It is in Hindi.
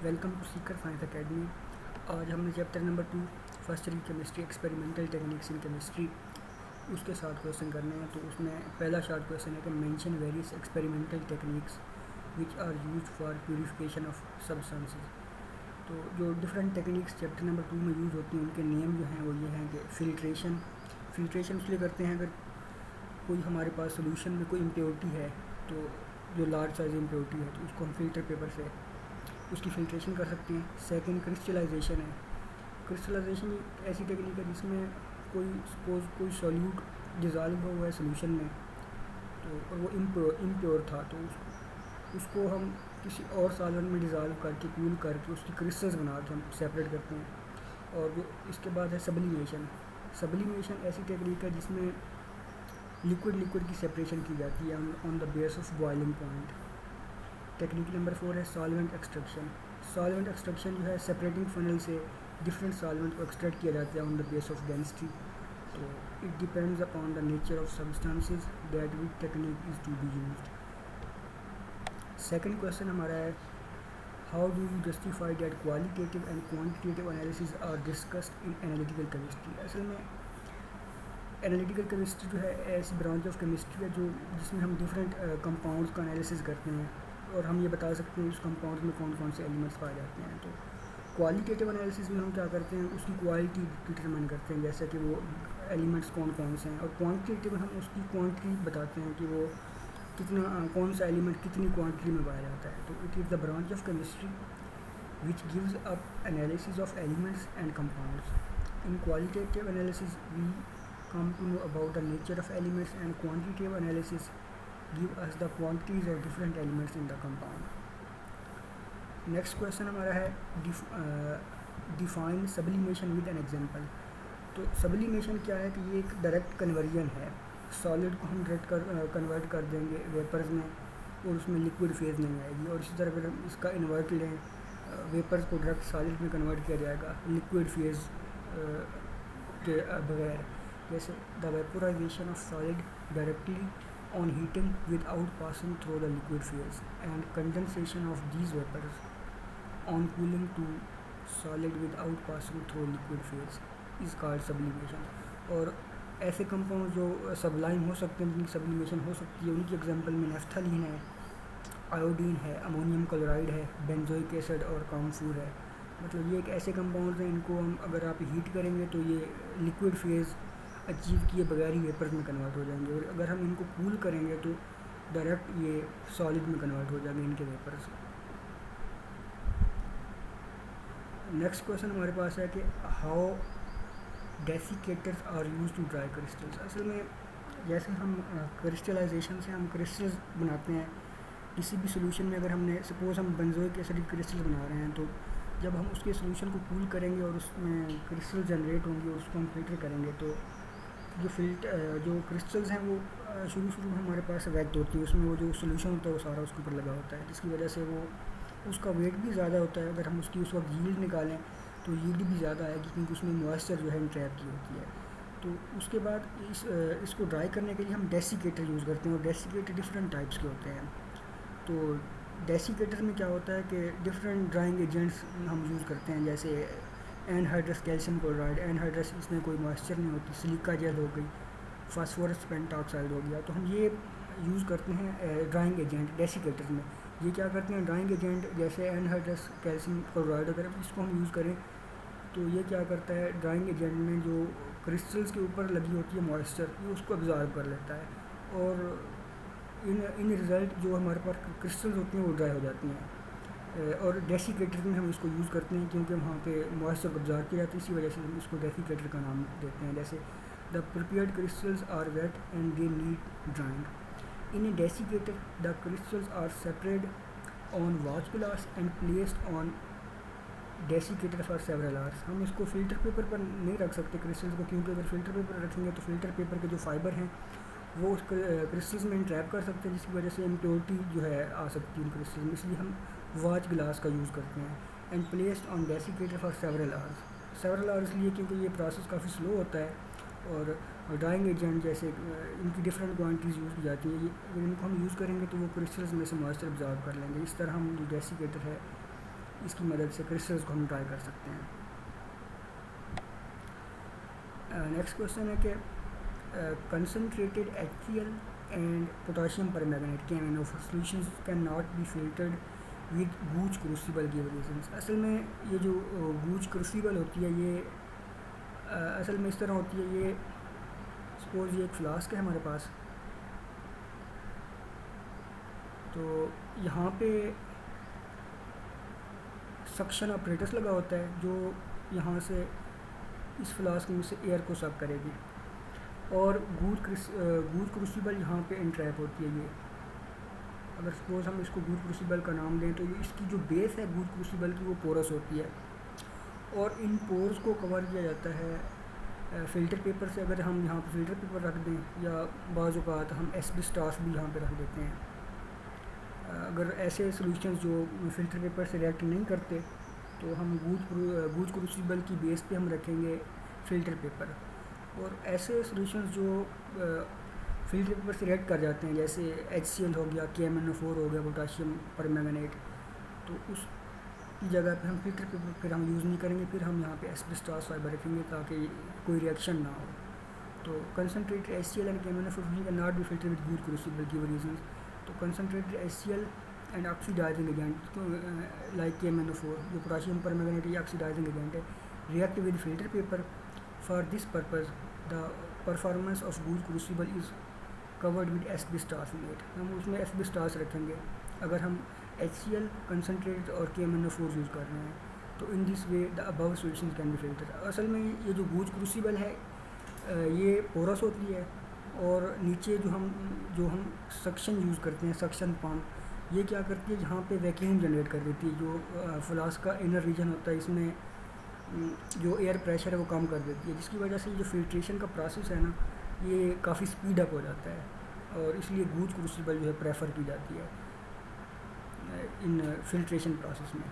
Welcome to Sikar science academy. आज हमने chapter number 2 first year chemistry experimental techniques in chemistry उसके साथ क्वेश्चन करने हैं। तो उसमें पहला शॉर्ट क्वेश्चन है कि mention various experimental techniques which are used for purification of substances. तो जो डिफरेंट टेक्निक्स चैप्टर नंबर 2 में यूज़ होती हैं उनके नेम जो हैं वो ये हैं कि फ़िल्ट्रेशन इसलिए करते हैं अगर कोई हमारे पास सोल्यूशन में कोई इम्प्योरिटी है, तो जो लार्ज साइज इम्प्योरिटी है तो उसको हम फिल्टर पेपर से उसकी फ़िल्ट्रेशन कर सकते हैं। सेकंड क्रिस्टलाइजेशन है। क्रिस्टलाइजेशन ऐसी टेक्निक है जिसमें कोई सॉल्यूट डिज़ॉल्व हुआ है सोल्यूशन में, तो और वो इम्प्योर था, तो उसको हम किसी और सॉल्वेंट में डिज़ॉल्व करके कूल करके उसकी क्रिस्टल्स बना के हम सेपरेट करते हैं। और जो इसके बाद है सब्लिमेशन ऐसी टेक्निक है जिसमें लिक्विड की सेपरेशन की जाती है on the base of boiling point. Technique number 4 है सॉल्वेंट एक्सट्रैक्शन जो है सेपरेटिंग फनल से डिफरेंट सॉल्वेंट को एक्सट्रैक्ट किया जाता है on the base of density. तो it depends upon the nature of substances that which technique is to be used. Second question हमारा है how do you justify that qualitative and quantitative analysis are discussed in analytical chemistry. असल में एनालिटिकल केमिस्ट्री जो है ऐसी ब्रांच ऑफ केमिस्ट्री है जिसमें हम डिफरेंट कंपाउंड्स का एनालिसिस करते हैं और हम ये बता सकते हैं उस कंपाउंड में कौन कौन से एलिमेंट्स पाए जाते हैं। तो क्वालिटेटिव एनालिसिस में हम क्या करते हैं, उसकी क्वालिटी डिटरमाइन करते हैं, जैसे कि वो एलिमेंट्स कौन कौन से हैं। और क्वांटिटेटिव में हम उसकी क्वांटिटी बताते हैं कि वो कितना कौन सा एलिमेंट कितनी क्वांटिटी में पाया जाता है। तो it is the branch of chemistry which gives up analysis of elements and compounds. In qualitative analysis we come to know about the nature of elements, and quantitative analysis give us the quantities of different elements in the compound. Next question हमारा है define sublimation with an example. तो सब्लिमेशन क्या है कि ये एक डायरेक्ट कन्वर्जन है। सॉलिड को हम डायरेक्ट कन्वर्ट कर देंगे वेपर्स में और उसमें लिक्विड फेज नहीं आएगी। और इसी तरह अगर हम इसका इन्वर्ट लें, वेपर्स को डायरेक्ट सॉलिड में कन्वर्ट किया जाएगा लिक्विड फेज के बगैर, जैसे the vaporisation of solid directly on heating without passing through the liquid phase and condensation of these vapours on cooling to solid without passing through liquid phase is called sublimation. और ऐसे कंपाउंड जो सब्लाइम हो सकते हैं, जिनकी सब्लिमेशन हो सकती है, उनकी एग्जांपल में नेफ्थलीन है, आयोडीन है, अमोनियम क्लोराइड है, बेंजोइक एसिड और काम्फूर है। मतलब ये एक ऐसे कंपाउंड हैं, इनको हम अगर आप हीट करेंगे तो ये लिक्विड फेज अचीव किए बगैर ही वेपर्स में कन्वर्ट हो जाएंगे, और अगर हम इनको कूल करेंगे तो डायरेक्ट ये सॉलिड में कन्वर्ट हो जाएंगे इनके वेपर्स। नेक्स्ट क्वेश्चन हमारे पास है कि how desiccators are use to dry crystals. असल में जैसे हम क्रिस्टलाइजेशन से हम क्रिस्टल्स बनाते हैं किसी भी सोल्यूशन में। अगर हमने सपोज़ हम बेंजोइक एसिड क्रिस्टल बना रहे हैं, तो जब हम उसके सोल्यूशन को कूल करेंगे और उसमें क्रिस्टल जनरेट होंगे और उसको हम फिल्टर करेंगे, तो जो क्रिस्टल्स हैं वो शुरू में हमारे पास वैक्ट होती है, उसमें वो जो सोल्यूशन होता है वो सारा उसके ऊपर लगा होता है, जिसकी वजह से वो उसका वेट भी ज़्यादा होता है। अगर हम उसकी उस वक्त यील्ड निकालें तो यील्ड भी ज़्यादा आएगी, क्योंकि उसमें मॉइस्चर जो है ट्रैप की होती है। तो उसके बाद इसको ड्राई करने के लिए हम डेसिकेटर यूज़ करते हैं, और डेसिकेटर डिफरेंट टाइप्स के होते हैं। तो डेसिकेटर में क्या होता है कि डिफरेंट ड्राइंग एजेंट्स हम यूज़ करते हैं, जैसे एनहाइड्रस कैल्शियम क्लोराइड, एनहाइड्रस इसमें कोई मॉइस्चर नहीं होती, सिलिका जेल हो गई, फास्फोरस पेंटॉक्साइड हो गया। तो हम ये यूज़ करते हैं ड्राइंग एजेंट डेसिकेटर में। ये क्या करते हैं, ड्राइंग एजेंट जैसे एनहाइड्रस कैल्शियम क्लोराइड अगर इसको हम यूज़ करें तो ये क्या करता है, ड्राइंग एजेंट में जो क्रिस्टल्स के ऊपर लगी होती है मॉइस्चर, ये उसको ऑब्जॉर्व कर लेता है, और इन रिज़ल्ट जो हमारे पास क्रिस्टल्स होती हैं वो ड्राई हो जाती हैं। और डेसिकेटर में हम इसको यूज़ करते हैं क्योंकि वहाँ पे मॉइस्चर ऑब्जॉर्व किया जाता है, इसी वजह से हम इसको डेसिकेटर का नाम देते हैं। जैसे the prepared crystals are wet and they need drying. In a desiccator the crystals are separated on watch glass and placed on desiccator for several hours. हम इसको फ़िल्टर पेपर पर नहीं रख सकते क्रिस्टल्स को, क्योंकि अगर फ़िल्टर पेपर रखेंगे तो फ़िल्टर पेपर के जो फाइबर हैं वो उस क्रिस्टल्स में इंट्रैप कर सकते हैं, जिसकी वजह से इम्प्योरिटी जो है आ सकती है उन क्रिस्टल्स में। इसलिए हम वॉच ग्लास का यूज़ करते हैं। And placed on desiccator for several hours इसलिए क्योंकि ये प्रोसेस काफ़ी स्लो होता है, और ड्राइंग एजेंट जैसे इनकी डिफरेंट क्वांटिटीज़ यूज़ की जाती है। अगर इनको हम यूज़ करेंगे तो वो क्रिस्टल्स में से मॉइस्चर ऑब्जॉर्व कर लेंगे। इस तरह हम जो डेसिकेटर है इसकी मदद से क्रिस्टल्स को हम ड्राई कर सकते हैं। नेक्स्ट क्वेश्चन है कि concentrated HCl and potassium permanganate के solutions can not be filtered with Gooch crucible given reasons. असल में ये जो गूज क्रूसिबल होती है ये असल में इस तरह होती है, ये सपोज ये एक फ्लास्क है हमारे पास, तो यहाँ पे सक्शन ऑपरेटस लगा होता है जो यहाँ से इस फ्लास्क में से एयर को सक करेगी, और गूज क्रूसिबल यहाँ पे इंट्रैप होती है। ये अगर सपोज हम इसको गूज क्रूसिबल का नाम दें तो ये इसकी जो बेस है गूज क्रूसिबल की वो पोरस होती है, और इन पोर्स को कवर किया जाता है फ़िल्टर पेपर से। अगर हम यहाँ पे फ़िल्टर पेपर रख दें या बाज़ औक़ात हम एस्बेस्टॉस भी यहाँ पे रख देते हैं। अगर ऐसे सॉल्यूशंस जो फ़िल्टर पेपर से रिएक्ट नहीं करते तो हम गूज क्रूसिबल की बेस पे हम रखेंगे फ़िल्टर पेपर, और ऐसे सॉल्यूशंस जो फ़िल्टर पेपर से रिएक्ट कर जाते हैं जैसे HCl हो गया, KMnO4 हो गया, पोटाशियम परमैंगनेट, तो उस की जगह पे हम फ़िल्टर पेपर फिर हम यूज़ नहीं करेंगे, फिर हम यहाँ पे एस्बेस्टॉस फाइबर रखेंगे ताकि कोई रिएक्शन ना हो। तो concentrated HCl and KMnO4 can not be filtered with Gooch crucible given reasons. तो concentrated HCl and oxidising agent like KMnO4 जो पोटाशियम परमैंगनेट या ऑक्सीडाइजिंग एजेंट है react with filter paper. For this purpose the performance of Gooch crucible is covered with asbestos net. हम उसमें एस्बेस्टॉस रखेंगे अगर हम HCl कंसनट्रेटेड और KMnO4 यूज़ कर रहे हैं, तो in this way the above solution can be filter. असल में ये जो गूज क्रूसिबल है ये पोरस होती है, और नीचे जो हम सक्शन यूज़ करते हैं, सक्शन पम्प, ये क्या करती है जहाँ पे वैक्यूम जनरेट कर देती है। जो फ्लास्क का इनर रीजन होता है इसमें जो एयर प्रेशर है वो कम कर देती है, जिसकी वजह से जो फिल्ट्रेशन का प्रोसेस है ना ये काफ़ी स्पीड अप हो जाता है, और इसलिए गूज क्रूसिबल जो है प्रेफर की जाती है इन फिल्ट्रेशन प्रोसेस में।